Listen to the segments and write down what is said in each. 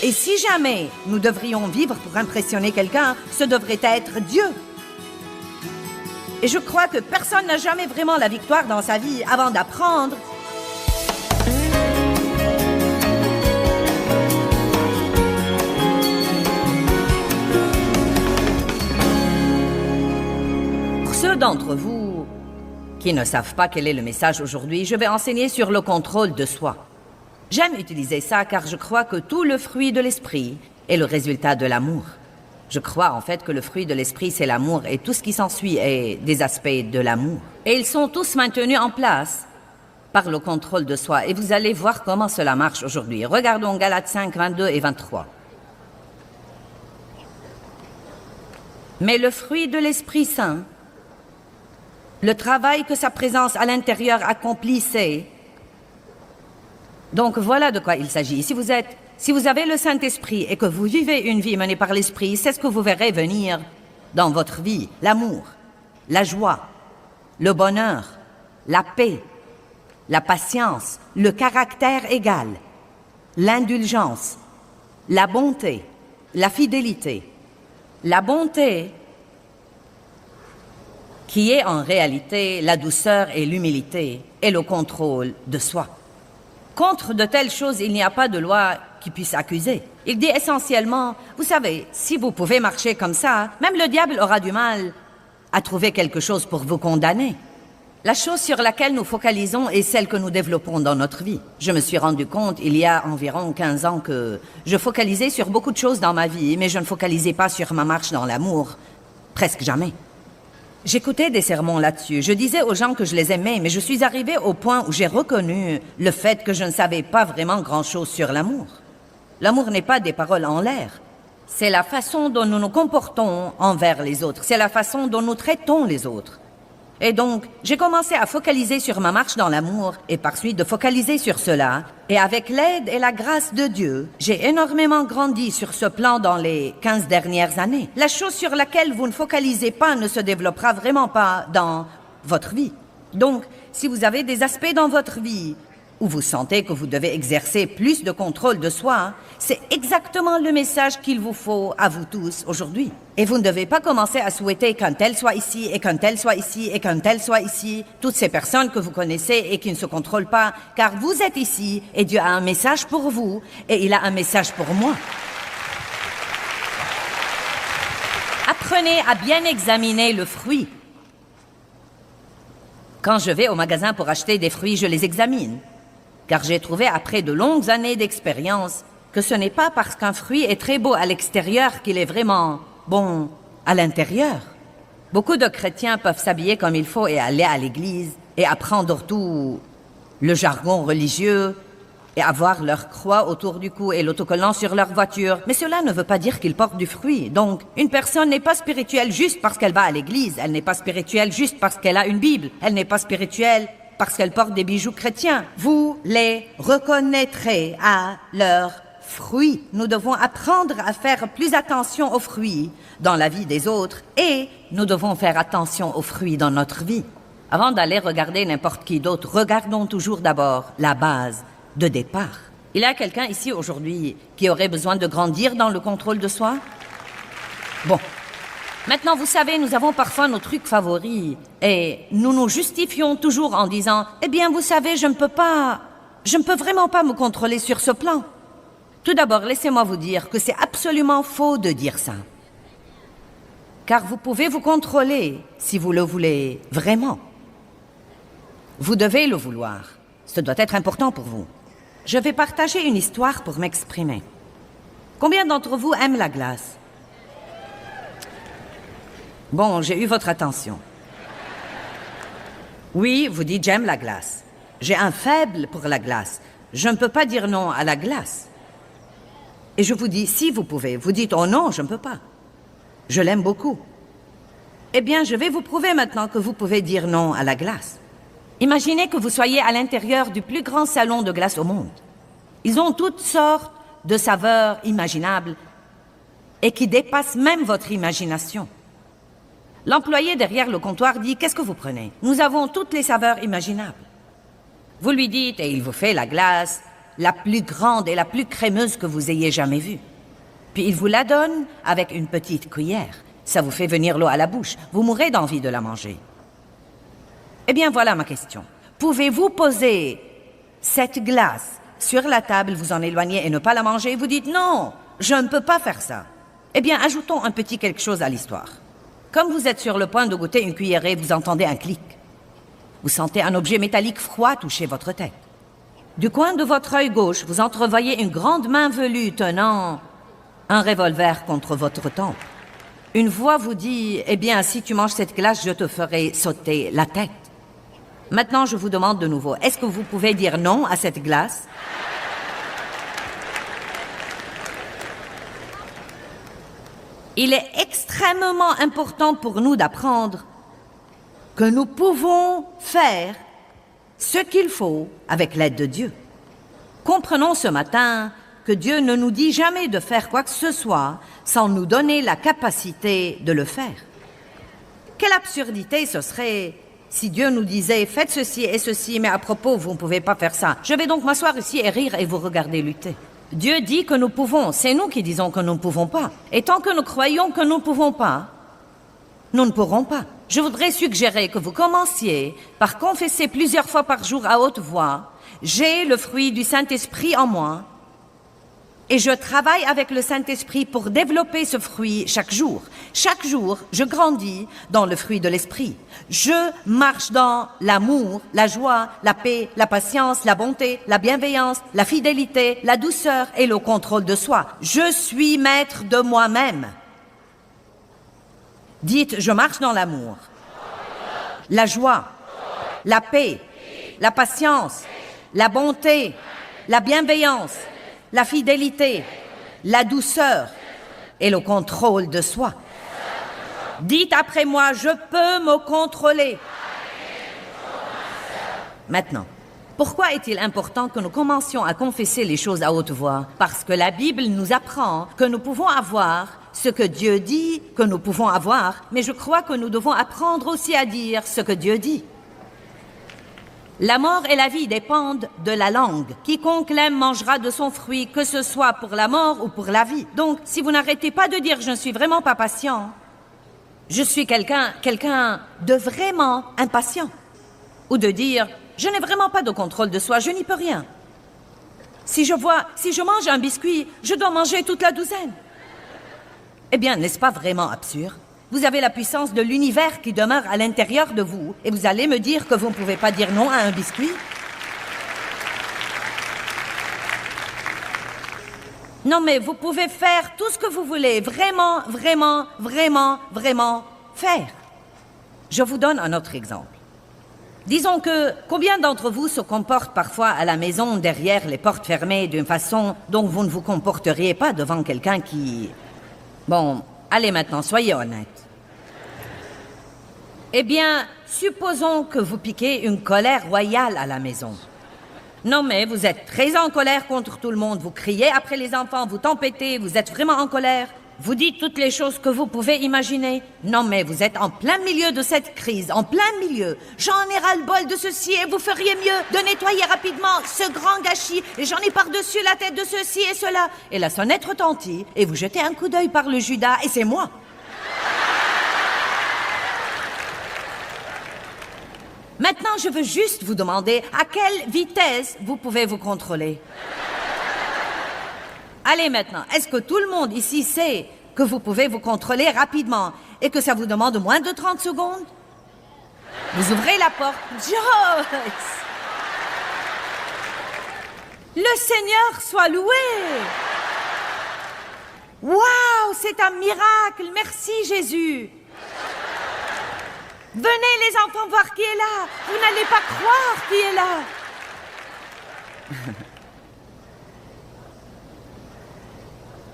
Et si jamais nous devrions vivre pour impressionner quelqu'un, ce devrait être Dieu. Et je crois que personne n'a jamais vraiment la victoire dans sa vie avant d'apprendre. Pour ceux d'entre vous qui ne savent pas quel est le message aujourd'hui, je vais enseigner sur le contrôle de soi. J'aime utiliser ça car je crois que tout le fruit de l'esprit est le résultat de l'amour. Je crois en fait que le fruit de l'esprit, c'est l'amour et tout ce qui s'ensuit est des aspects de l'amour. Et ils sont tous maintenus en place par le contrôle de soi. Et vous allez voir comment cela marche aujourd'hui. Regardons Galates 5, 22 et 23. Mais le fruit de l'Esprit Saint, le travail que sa présence à l'intérieur accomplit, c'est... Donc voilà de quoi il s'agit. Si vous avez le Saint-Esprit et que vous vivez une vie menée par l'Esprit, c'est ce que vous verrez venir dans votre vie. L'amour, la joie, le bonheur, la paix, la patience, le caractère égal, l'indulgence, la bonté, la fidélité. La bonté, qui est en réalité la douceur et l'humilité et le contrôle de soi. Contre de telles choses, il n'y a pas de loi qui puisse accuser. Il dit essentiellement, vous savez, si vous pouvez marcher comme ça, même le diable aura du mal à trouver quelque chose pour vous condamner. La chose sur laquelle nous focalisons est celle que nous développons dans notre vie. Je me suis rendu compte, il y a environ 15 ans, que je focalisais sur beaucoup de choses dans ma vie, mais je ne focalisais pas sur ma marche dans l'amour. Presque jamais. J'écoutais des sermons là-dessus. Je disais aux gens que je les aimais, mais je suis arrivée au point où j'ai reconnu le fait que je ne savais pas vraiment grand-chose sur l'amour. L'amour n'est pas des paroles en l'air. C'est la façon dont nous nous comportons envers les autres. C'est la façon dont nous traitons les autres. Et donc, j'ai commencé à focaliser sur ma marche dans l'amour et par suite de focaliser sur cela. Et avec l'aide et la grâce de Dieu, j'ai énormément grandi sur ce plan dans les 15 dernières années. La chose sur laquelle vous ne focalisez pas ne se développera vraiment pas dans votre vie. Donc, si vous avez des aspects dans votre vie où vous sentez que vous devez exercer plus de contrôle de soi, c'est exactement le message qu'il vous faut à vous tous aujourd'hui. Et vous ne devez pas commencer à souhaiter qu'un tel soit ici, et qu'un tel soit ici, et qu'un tel soit ici, toutes ces personnes que vous connaissez et qui ne se contrôlent pas, car vous êtes ici, et Dieu a un message pour vous, et il a un message pour moi. Apprenez à bien examiner le fruit. Quand je vais au magasin pour acheter des fruits, je les examine. Car j'ai trouvé, après de longues années d'expérience, que ce n'est pas parce qu'un fruit est très beau à l'extérieur qu'il est vraiment bon à l'intérieur. Beaucoup de chrétiens peuvent s'habiller comme il faut et aller à l'église et apprendre tout le jargon religieux et avoir leur croix autour du cou et l'autocollant sur leur voiture. Mais cela ne veut pas dire qu'ils portent du fruit. Donc, une personne n'est pas spirituelle juste parce qu'elle va à l'église. Elle n'est pas spirituelle juste parce qu'elle a une Bible. Elle n'est pas spirituelle parce qu'elle porte des bijoux chrétiens. Vous les reconnaîtrez à leurs fruits. Nous devons apprendre à faire plus attention aux fruits dans la vie des autres et nous devons faire attention aux fruits dans notre vie. Avant d'aller regarder n'importe qui d'autre, regardons toujours d'abord la base de départ. Il y a quelqu'un ici aujourd'hui qui aurait besoin de grandir dans le contrôle de soi? Bon. Maintenant, vous savez, nous avons parfois nos trucs favoris et nous nous justifions toujours en disant « Eh bien, vous savez, je ne peux vraiment pas me contrôler sur ce plan. » Tout d'abord, laissez-moi vous dire que c'est absolument faux de dire ça. Car vous pouvez vous contrôler si vous le voulez vraiment. Vous devez le vouloir. Ce doit être important pour vous. Je vais partager une histoire pour m'exprimer. Combien d'entre vous aiment la glace? Bon, j'ai eu votre attention. Oui, vous dites j'aime la glace. J'ai un faible pour la glace. Je ne peux pas dire non à la glace. Et je vous dis, si vous pouvez. Vous dites, oh non, je ne peux pas. Je l'aime beaucoup. Eh bien, je vais vous prouver maintenant que vous pouvez dire non à la glace. Imaginez que vous soyez à l'intérieur du plus grand salon de glace au monde. Ils ont toutes sortes de saveurs imaginables et qui dépassent même votre imagination. L'employé derrière le comptoir dit « Qu'est-ce que vous prenez ?» « Nous avons toutes les saveurs imaginables. » Vous lui dites et il vous fait la glace la plus grande et la plus crémeuse que vous ayez jamais vue. Puis il vous la donne avec une petite cuillère. Ça vous fait venir l'eau à la bouche. Vous mourrez d'envie de la manger. Eh bien, voilà ma question. Pouvez-vous poser cette glace sur la table, vous en éloigner et ne pas la manger? Vous dites non, je ne peux pas faire ça. Eh bien, ajoutons un petit quelque chose à l'histoire. Comme vous êtes sur le point de goûter une cuillerée, vous entendez un clic. Vous sentez un objet métallique froid toucher votre tête. Du coin de votre œil gauche, vous entrevoyez une grande main velue tenant un revolver contre votre tempe. Une voix vous dit, eh bien, si tu manges cette glace, je te ferai sauter la tête. Maintenant, je vous demande de nouveau, est-ce que vous pouvez dire non à cette glace? Il est extrêmement important pour nous d'apprendre que nous pouvons faire ce qu'il faut avec l'aide de Dieu. Comprenons ce matin que Dieu ne nous dit jamais de faire quoi que ce soit sans nous donner la capacité de le faire. Quelle absurdité ce serait si Dieu nous disait « Faites ceci et ceci, mais à propos, vous ne pouvez pas faire ça. Je vais donc m'asseoir ici et rire et vous regarder lutter. » Dieu dit que nous pouvons, c'est nous qui disons que nous ne pouvons pas. Et tant que nous croyons que nous ne pouvons pas, nous ne pourrons pas. Je voudrais suggérer que vous commenciez par confesser plusieurs fois par jour à haute voix « J'ai le fruit du Saint-Esprit en moi » et je travaille avec le Saint-Esprit pour développer ce fruit chaque jour. Chaque jour, je grandis dans le fruit de l'Esprit. Je marche dans l'amour, la joie, la paix, la patience, la bonté, la bienveillance, la fidélité, la douceur et le contrôle de soi. Je suis maître de moi-même. Dites, je marche dans l'amour, la joie, la paix, la patience, la bonté, la bienveillance, la fidélité, la douceur et le contrôle de soi. Dites après moi, je peux me contrôler. Maintenant, pourquoi est-il important que nous commencions à confesser les choses à haute voix? Parce que la Bible nous apprend que nous pouvons avoir ce que Dieu dit que nous pouvons avoir, mais je crois que nous devons apprendre aussi à dire ce que Dieu dit. La mort et la vie dépendent de la langue. Quiconque l'aime mangera de son fruit, que ce soit pour la mort ou pour la vie. Donc, si vous n'arrêtez pas de dire « je ne suis vraiment pas patient », je suis quelqu'un de vraiment impatient. Ou de dire « je n'ai vraiment pas de contrôle de soi, je n'y peux rien ». Si je mange un biscuit, je dois manger toute la douzaine. Eh bien, n'est-ce pas vraiment absurde? Vous avez la puissance de l'univers qui demeure à l'intérieur de vous et vous allez me dire que vous ne pouvez pas dire non à un biscuit? Non, mais vous pouvez faire tout ce que vous voulez, vraiment, vraiment, vraiment, vraiment faire. Je vous donne un autre exemple. Disons que combien d'entre vous se comportent parfois à la maison derrière les portes fermées d'une façon dont vous ne vous comporteriez pas devant quelqu'un qui... Bon, allez maintenant, soyez honnête. Eh bien, supposons que vous piquez une colère royale à la maison. Non mais vous êtes très en colère contre tout le monde, vous criez après les enfants, vous tempêtez, vous êtes vraiment en colère. Vous dites toutes les choses que vous pouvez imaginer. Non mais vous êtes en plein milieu de cette crise, en plein milieu. J'en ai ras-le-bol de ceci et vous feriez mieux de nettoyer rapidement ce grand gâchis et j'en ai par-dessus la tête de ceci et cela. Et la sonnette retentit et vous jetez un coup d'œil par le Judas et c'est moi. Maintenant, je veux juste vous demander à quelle vitesse vous pouvez vous contrôler. Allez maintenant, est-ce que tout le monde ici sait que vous pouvez vous contrôler rapidement et que ça vous demande moins de 30 secondes? Vous ouvrez la porte. Joyce! Le Seigneur soit loué! Waouh, c'est un miracle! Merci Jésus! Venez les enfants voir qui est là. Vous n'allez pas croire qui est là.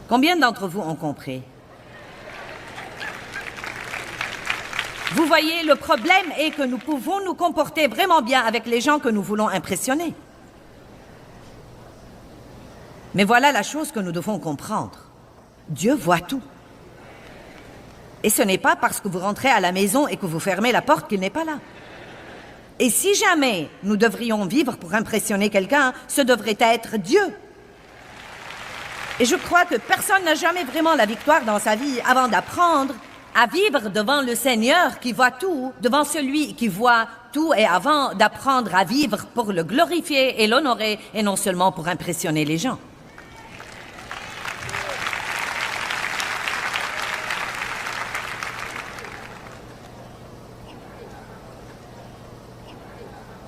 Combien d'entre vous ont compris? Vous voyez, le problème est que nous pouvons nous comporter vraiment bien avec les gens que nous voulons impressionner. Mais voilà la chose que nous devons comprendre. Dieu voit tout. Et ce n'est pas parce que vous rentrez à la maison et que vous fermez la porte qu'il n'est pas là. Et si jamais nous devrions vivre pour impressionner quelqu'un, ce devrait être Dieu. Et je crois que personne n'a jamais vraiment la victoire dans sa vie avant d'apprendre à vivre devant le Seigneur qui voit tout, devant celui qui voit tout, et avant d'apprendre à vivre pour le glorifier et l'honorer, et non seulement pour impressionner les gens.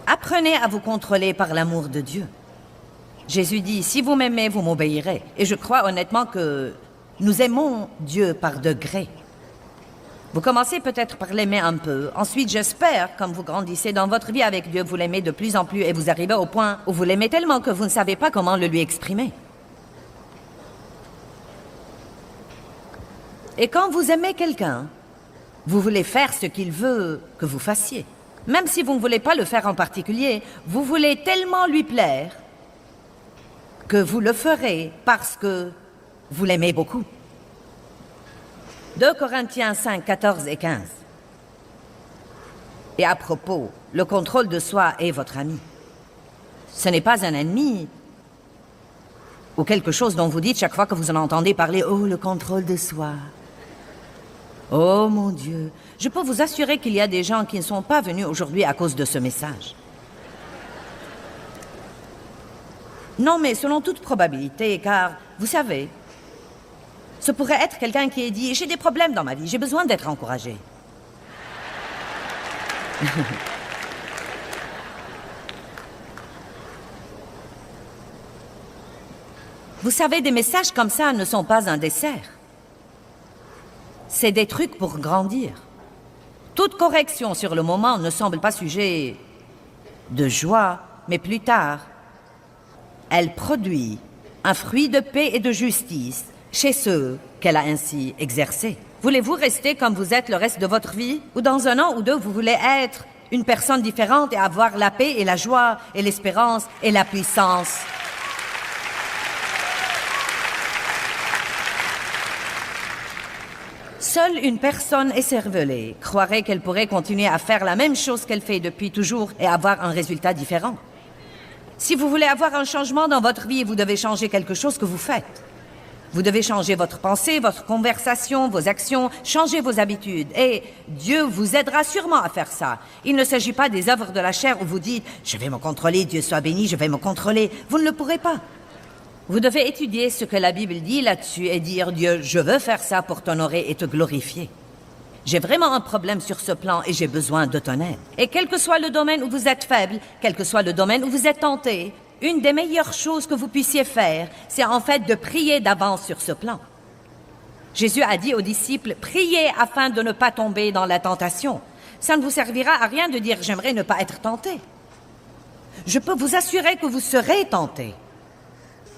Apprenez à vous contrôler par l'amour de Dieu. Jésus dit, si vous m'aimez, vous m'obéirez. Et je crois honnêtement que nous aimons Dieu par degrés. Vous commencez peut-être par l'aimer un peu. Ensuite, j'espère, comme vous grandissez dans votre vie avec Dieu, vous l'aimez de plus en plus et vous arrivez au point où vous l'aimez tellement que vous ne savez pas comment le lui exprimer. Et quand vous aimez quelqu'un, vous voulez faire ce qu'il veut que vous fassiez. Même si vous ne voulez pas le faire en particulier, vous voulez tellement lui plaire que vous le ferez parce que vous l'aimez beaucoup. 2 Corinthiens 5, 14 et 15. Et à propos, le contrôle de soi est votre ami. Ce n'est pas un ennemi ou quelque chose dont vous dites chaque fois que vous en entendez parler, « Oh, le contrôle de soi ». Oh mon Dieu, je peux vous assurer qu'il y a des gens qui ne sont pas venus aujourd'hui à cause de ce message. Non, mais selon toute probabilité, car, vous savez, ce pourrait être quelqu'un qui ait dit « J'ai des problèmes dans ma vie, j'ai besoin d'être encouragé. » Vous savez, des messages comme ça ne sont pas un dessert. C'est des trucs pour grandir. Toute correction sur le moment ne semble pas sujet de joie, mais plus tard, elle produit un fruit de paix et de justice chez ceux qu'elle a ainsi exercés. Voulez-vous rester comme vous êtes le reste de votre vie? Ou dans 1 an ou 2, vous voulez être une personne différente et avoir la paix et la joie et l'espérance et la puissance? Seule une personne écervelée croirait qu'elle pourrait continuer à faire la même chose qu'elle fait depuis toujours et avoir un résultat différent. Si vous voulez avoir un changement dans votre vie, vous devez changer quelque chose que vous faites. Vous devez changer votre pensée, votre conversation, vos actions, changer vos habitudes. Et Dieu vous aidera sûrement à faire ça. Il ne s'agit pas des œuvres de la chair où vous dites « Je vais me contrôler, Dieu soit béni, je vais me contrôler ». Vous ne le pourrez pas. Vous devez étudier ce que la Bible dit là-dessus et dire « Dieu, je veux faire ça pour t'honorer et te glorifier. J'ai vraiment un problème sur ce plan et j'ai besoin de ton aide. » Et quel que soit le domaine où vous êtes faible, quel que soit le domaine où vous êtes tenté, une des meilleures choses que vous puissiez faire, c'est en fait de prier d'avance sur ce plan. Jésus a dit aux disciples « Priez afin de ne pas tomber dans la tentation. » Ça ne vous servira à rien de dire « J'aimerais ne pas être tenté. » Je peux vous assurer que vous serez tenté.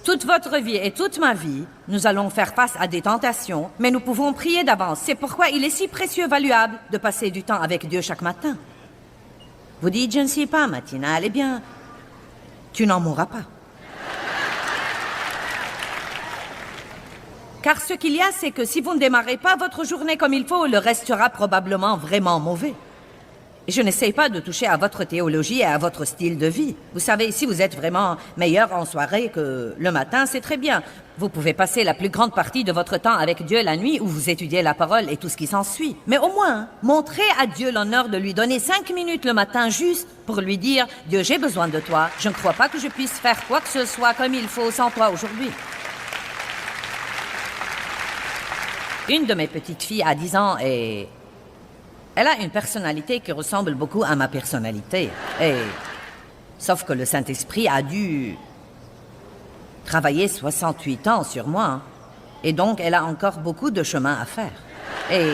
Toute votre vie et toute ma vie, nous allons faire face à des tentations, mais nous pouvons prier d'avance. C'est pourquoi il est si précieux, valuable, de passer du temps avec Dieu chaque matin. Vous dites, je ne sais pas, matinale, eh bien, tu n'en mourras pas. Car ce qu'il y a, c'est que si vous ne démarrez pas votre journée comme il faut, le reste sera probablement vraiment mauvais. Et je n'essaie pas de toucher à votre théologie et à votre style de vie. Vous savez, si vous êtes vraiment meilleur en soirée que le matin, c'est très bien. Vous pouvez passer la plus grande partie de votre temps avec Dieu la nuit où vous étudiez la parole et tout ce qui s'ensuit. Mais au moins, montrez à Dieu l'honneur de lui donner 5 minutes le matin juste pour lui dire « Dieu, j'ai besoin de toi. Je ne crois pas que je puisse faire quoi que ce soit comme il faut sans toi aujourd'hui. » Une de mes petites filles a 10 ans et elle a une personnalité qui ressemble beaucoup à ma personnalité. Sauf que le Saint-Esprit a dû travailler 68 ans sur moi. Et donc, elle a encore beaucoup de chemin à faire. Et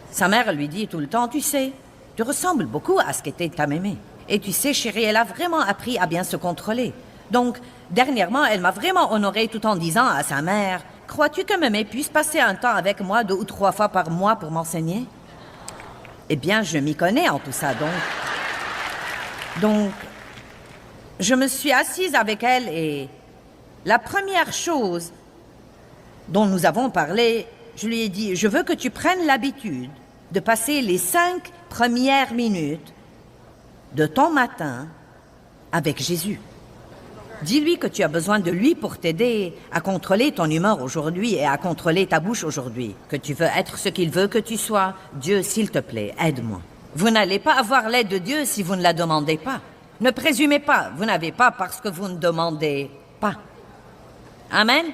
sa mère lui dit tout le temps, tu sais, tu ressembles beaucoup à ce qu'était ta mémé. Et tu sais, chérie, elle a vraiment appris à bien se contrôler. Donc, dernièrement, elle m'a vraiment honorée tout en disant à sa mère, « Crois-tu que mémé puisse passer un temps avec moi 2 ou 3 fois par mois pour m'enseigner? » Eh bien, je m'y connais en tout ça, donc, je me suis assise avec elle et la première chose dont nous avons parlé, je lui ai dit, « Je veux que tu prennes l'habitude de passer les 5 premières minutes de ton matin avec Jésus. Dis-lui que tu as besoin de lui pour t'aider à contrôler ton humeur aujourd'hui et à contrôler ta bouche aujourd'hui. Que tu veux être ce qu'il veut que tu sois. Dieu, s'il te plaît, aide-moi. Vous n'allez pas avoir l'aide de Dieu si vous ne la demandez pas. Ne présumez pas, vous n'avez pas parce que vous ne demandez pas. Amen.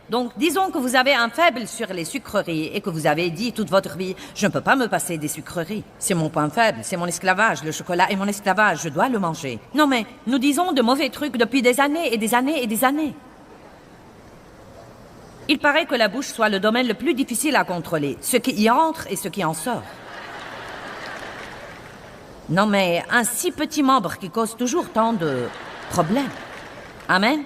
Donc, disons que vous avez un faible sur les sucreries et que vous avez dit toute votre vie, je ne peux pas me passer des sucreries. C'est mon point faible, c'est mon esclavage, le chocolat est mon esclavage, je dois le manger. Non mais, nous disons de mauvais trucs depuis des années et des années et des années. Il paraît que la bouche soit le domaine le plus difficile à contrôler, ce qui y entre et ce qui en sort. Non mais, un si petit membre qui cause toujours tant de problèmes. Amen.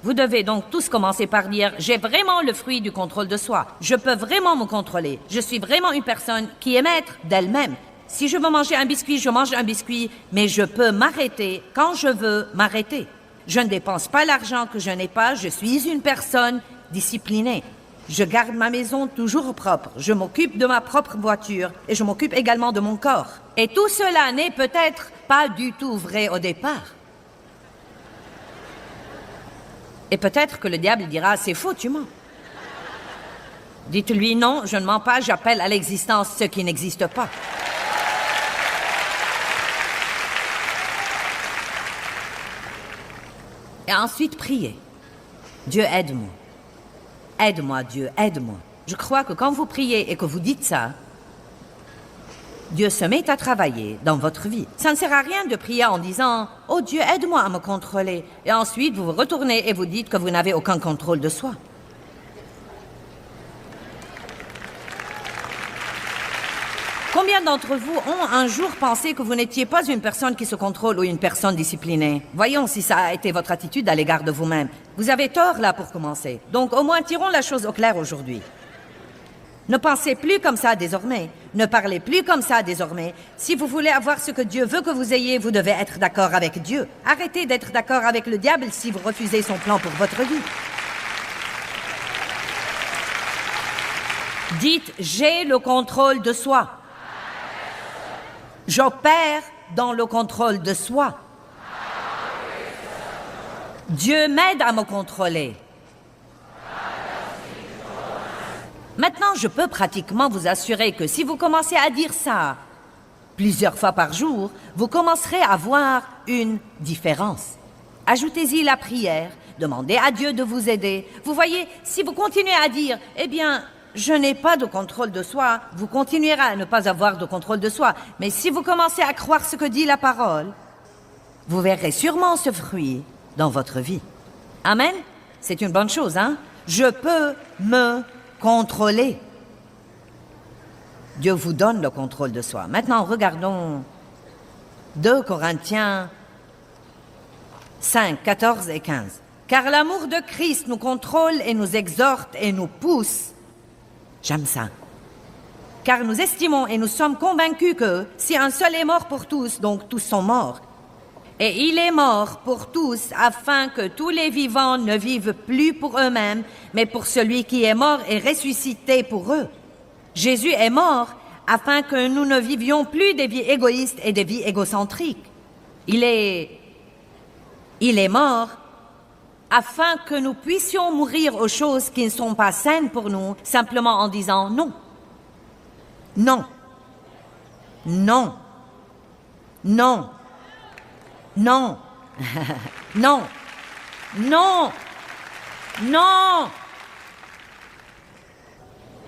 Vous devez donc tous commencer par dire « J'ai vraiment le fruit du contrôle de soi. Je peux vraiment me contrôler. Je suis vraiment une personne qui est maître d'elle-même. Si je veux manger un biscuit, je mange un biscuit, mais je peux m'arrêter quand je veux m'arrêter. Je ne dépense pas l'argent que je n'ai pas. Je suis une personne disciplinée. Je garde ma maison toujours propre. Je m'occupe de ma propre voiture et je m'occupe également de mon corps. Et tout cela n'est peut-être pas du tout vrai au départ. Et peut-être que le diable dira, c'est faux, tu mens. Dites-lui, non, je ne mens pas, j'appelle à l'existence ce qui n'existe pas. Et ensuite, priez. Dieu, aide-moi. Aide-moi, Dieu, aide-moi. Je crois que quand vous priez et que vous dites ça, Dieu se met à travailler dans votre vie. Ça ne sert à rien de prier en disant « Oh Dieu, aide-moi à me contrôler » et ensuite vous vous retournez et vous dites que vous n'avez aucun contrôle de soi. Combien d'entre vous ont un jour pensé que vous n'étiez pas une personne qui se contrôle ou une personne disciplinée? Voyons si ça a été votre attitude à l'égard de vous-même. Vous avez tort là pour commencer. Donc au moins tirons la chose au clair aujourd'hui. Ne pensez plus comme ça désormais. Ne parlez plus comme ça désormais. Si vous voulez avoir ce que Dieu veut que vous ayez, vous devez être d'accord avec Dieu. Arrêtez d'être d'accord avec le diable si vous refusez son plan pour votre vie. Dites, j'ai le contrôle de soi. J'opère dans le contrôle de soi. Dieu m'aide à me contrôler. Maintenant, je peux pratiquement vous assurer que si vous commencez à dire ça plusieurs fois par jour, vous commencerez à voir une différence. Ajoutez-y la prière, demandez à Dieu de vous aider. Vous voyez, si vous continuez à dire « Eh bien, je n'ai pas de contrôle de soi », vous continuerez à ne pas avoir de contrôle de soi. Mais si vous commencez à croire ce que dit la parole, vous verrez sûrement ce fruit dans votre vie. Amen? C'est une bonne chose, hein? Je peux me contrôler. Dieu vous donne le contrôle de soi. Maintenant, regardons 2 Corinthiens 5, 14 et 15. Car l'amour de Christ nous contrôle et nous exhorte et nous pousse. J'aime ça. Car nous estimons et nous sommes convaincus que si un seul est mort pour tous, donc tous sont morts. Et il est mort pour tous, afin que tous les vivants ne vivent plus pour eux-mêmes, mais pour celui qui est mort et ressuscité pour eux. Jésus est mort, afin que nous ne vivions plus des vies égoïstes et des vies égocentriques. Il est mort, afin que nous puissions mourir aux choses qui ne sont pas saines pour nous, simplement en disant non. Non. Non. Non. Non. Non. Non. Non.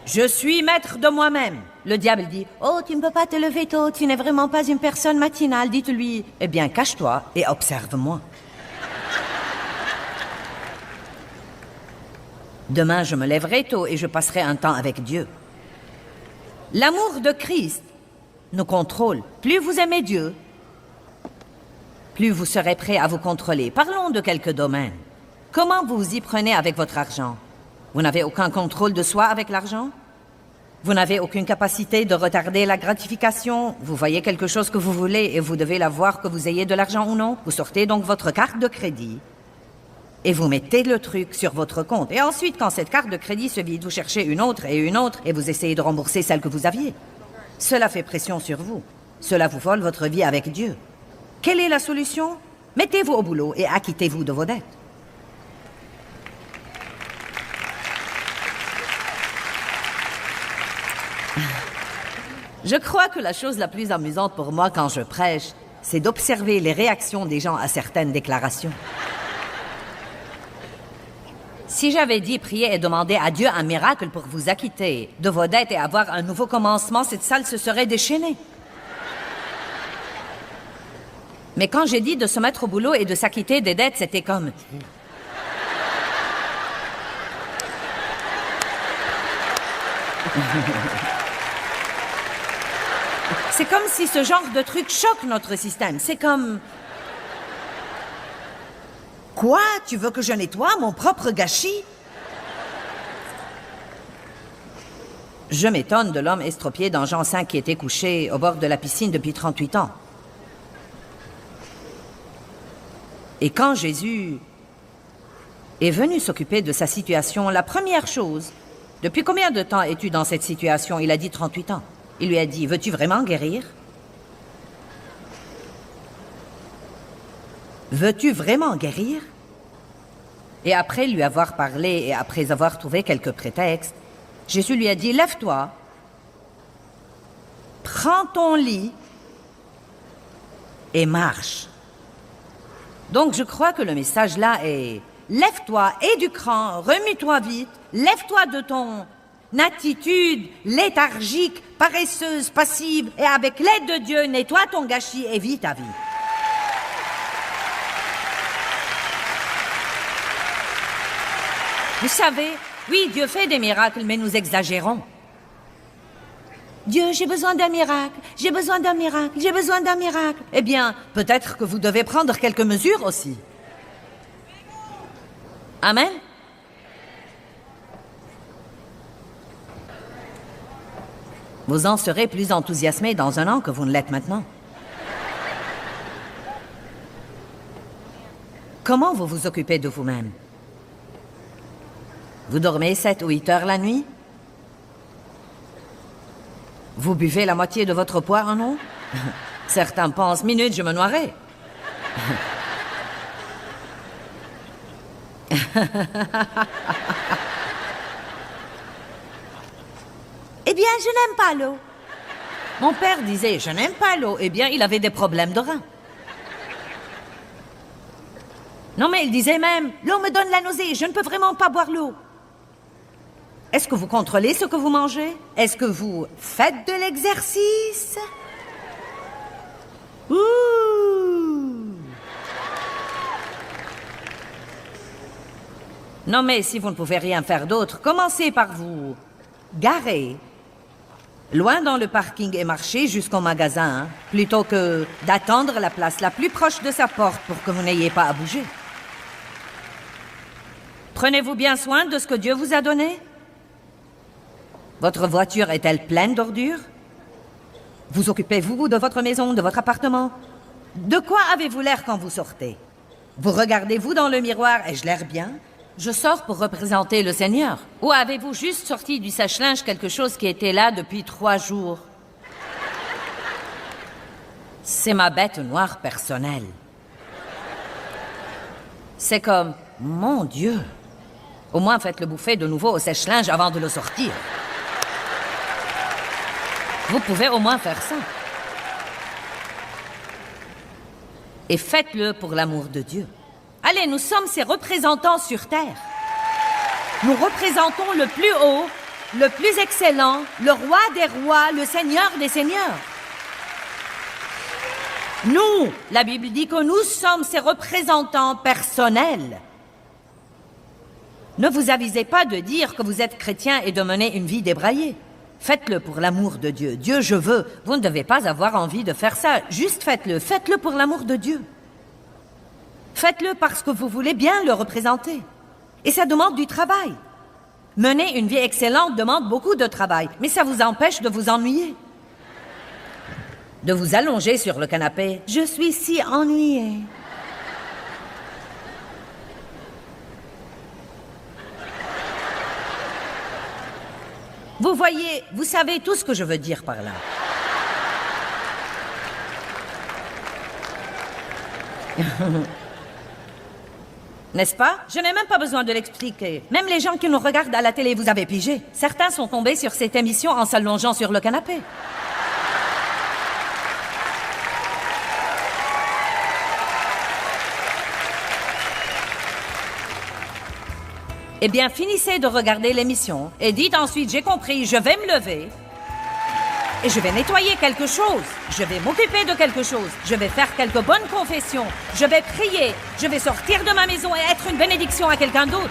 Je suis maître de moi-même. Le diable dit, oh, tu ne peux pas te lever tôt, tu n'es vraiment pas une personne matinale. Dites-lui, eh bien, cache-toi et observe-moi. Demain, je me lèverai tôt et je passerai un temps avec Dieu. L'amour de Christ nous contrôle. Plus vous aimez Dieu, plus vous serez prêt à vous contrôler. Parlons de quelques domaines. Comment vous vous y prenez avec votre argent? Vous n'avez aucun contrôle de soi avec l'argent? Vous n'avez aucune capacité de retarder la gratification? Vous voyez quelque chose que vous voulez et vous devez la voir que vous ayez de l'argent ou non? Vous sortez donc votre carte de crédit et vous mettez le truc sur votre compte. Et ensuite, quand cette carte de crédit se vide, vous cherchez une autre et vous essayez de rembourser celle que vous aviez. Cela fait pression sur vous. Cela vous vole votre vie avec Dieu. Quelle est la solution? Mettez-vous au boulot et acquittez-vous de vos dettes. Je crois que la chose la plus amusante pour moi quand je prêche, c'est d'observer les réactions des gens à certaines déclarations. Si j'avais dit prier et demander à Dieu un miracle pour vous acquitter de vos dettes et avoir un nouveau commencement, cette salle se serait déchaînée. Mais quand j'ai dit de se mettre au boulot et de s'acquitter des dettes, c'était comme... C'est comme si ce genre de truc choque notre système. C'est comme... Quoi? Tu veux que je nettoie mon propre gâchis? Je m'étonne de l'homme estropié dans Jean 5 qui était couché au bord de la piscine depuis 38 ans. Et quand Jésus est venu s'occuper de sa situation, la première chose... Depuis combien de temps es-tu dans cette situation? Il a dit 38 ans. Il lui a dit, veux-tu vraiment guérir? Veux-tu vraiment guérir? Et après lui avoir parlé et après avoir trouvé quelques prétextes, Jésus lui a dit, lève-toi, prends ton lit et marche. Donc je crois que le message là est, lève-toi, aie du cran, remue-toi vite, lève-toi de ton attitude léthargique, paresseuse, passive, et avec l'aide de Dieu, nettoie ton gâchis et vis ta vie. Vous savez, oui, Dieu fait des miracles, mais nous exagérons. Dieu, j'ai besoin d'un miracle, j'ai besoin d'un miracle, j'ai besoin d'un miracle. Eh bien, peut-être que vous devez prendre quelques mesures aussi. Amen. Vous en serez plus enthousiasmé dans un an que vous ne l'êtes maintenant. Comment vous vous occupez de vous-même? Vous dormez 7 ou 8 heures la nuit? Vous buvez la moitié de votre poids en eau? Certains pensent, minute, je me noierai. Eh bien, je n'aime pas l'eau. Mon père disait, je n'aime pas l'eau. Eh bien, il avait des problèmes de reins. Non, mais il disait même, l'eau me donne la nausée, je ne peux vraiment pas boire l'eau. Est-ce que vous contrôlez ce que vous mangez? Est-ce que vous faites de l'exercice? Ouh! Non, mais si vous ne pouvez rien faire d'autre, commencez par vous garer loin dans le parking et marcher jusqu'au magasin, plutôt que d'attendre la place la plus proche de sa porte pour que vous n'ayez pas à bouger. Prenez-vous bien soin de ce que Dieu vous a donné? Votre voiture est-elle pleine d'ordures? Vous occupez-vous de votre maison, de votre appartement? De quoi avez-vous l'air quand vous sortez? Vous regardez-vous dans le miroir, ai-je l'air bien? Je sors pour représenter le Seigneur. Ou avez-vous juste sorti du sèche-linge quelque chose qui était là depuis 3 jours? C'est ma bête noire personnelle. C'est comme, mon Dieu, au moins faites-le bouffer de nouveau au sèche-linge avant de le sortir. Vous pouvez au moins faire ça. Et faites-le pour l'amour de Dieu. Allez, nous sommes ses représentants sur terre. Nous représentons le plus haut, le plus excellent, le roi des rois, le seigneur des seigneurs. Nous, la Bible dit que nous sommes ses représentants personnels. Ne vous avisez pas de dire que vous êtes chrétien et de mener une vie débraillée. Faites-le pour l'amour de Dieu. Dieu, je veux. Vous ne devez pas avoir envie de faire ça. Juste faites-le. Faites-le pour l'amour de Dieu. Faites-le parce que vous voulez bien le représenter. Et ça demande du travail. Mener une vie excellente demande beaucoup de travail, mais ça vous empêche de vous ennuyer. De vous allonger sur le canapé. Je suis si ennuyée. Vous voyez, vous savez tout ce que je veux dire par là. N'est-ce pas? Je n'ai même pas besoin de l'expliquer. Même les gens qui nous regardent à la télé, vous avez pigé. Certains sont tombés sur cette émission en s'allongeant sur le canapé. Eh bien, finissez de regarder l'émission et dites ensuite, j'ai compris, je vais me lever et je vais nettoyer quelque chose. Je vais m'occuper de quelque chose. Je vais faire quelques bonnes confessions. Je vais prier. Je vais sortir de ma maison et être une bénédiction à quelqu'un d'autre.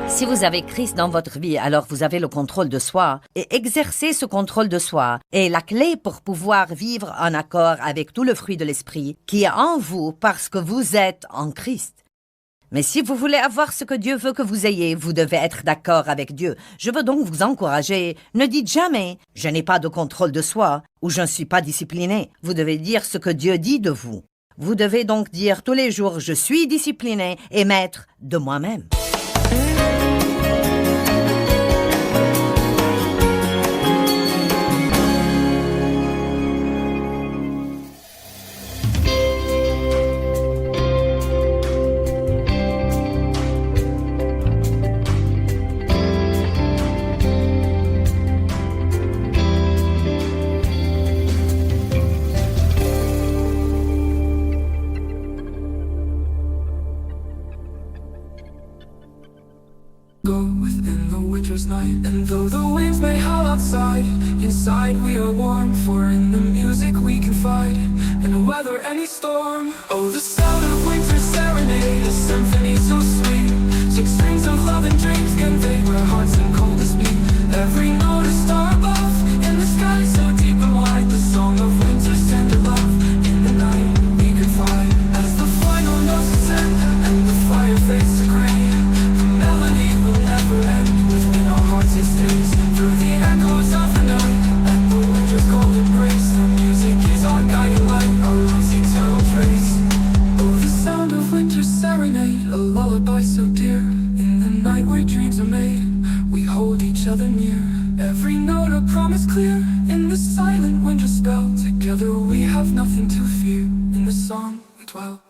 Si vous avez Christ dans votre vie, alors vous avez le contrôle de soi. Et exercer ce contrôle de soi est la clé pour pouvoir vivre en accord avec tout le fruit de l'esprit qui est en vous parce que vous êtes en Christ. Mais si vous voulez avoir ce que Dieu veut que vous ayez, vous devez être d'accord avec Dieu. Je veux donc vous encourager. Ne dites jamais « je n'ai pas de contrôle de soi » ou « je ne suis pas discipliné ». Vous devez dire ce que Dieu dit de vous. Vous devez donc dire tous les jours « je suis discipliné et maître de moi-même ». Go within the winter's night, and though the winds may howl outside, inside we are warm, for in the music we confide, and weather any storm. Oh, the sound of winter's serenade, a symphony so sweet, 6 strings of love and dreams convey where hearts and coldest beat. Every note a star above, in the sky so deep and wide, the song of winter's tender love. In the night we confide, as the final notes ascend, and the fire fades to gray. Within our hearts it stays, through the echoes of the night, and the winter's cold embrace. The music is our guiding light, our love's eternal trace. Oh, the sound of winter's serenade, a lullaby so dear. In the night where dreams are made, we hold each other near. Every note a promise clear, in the silent winter spell. Together we have nothing to fear, in the song we dwell.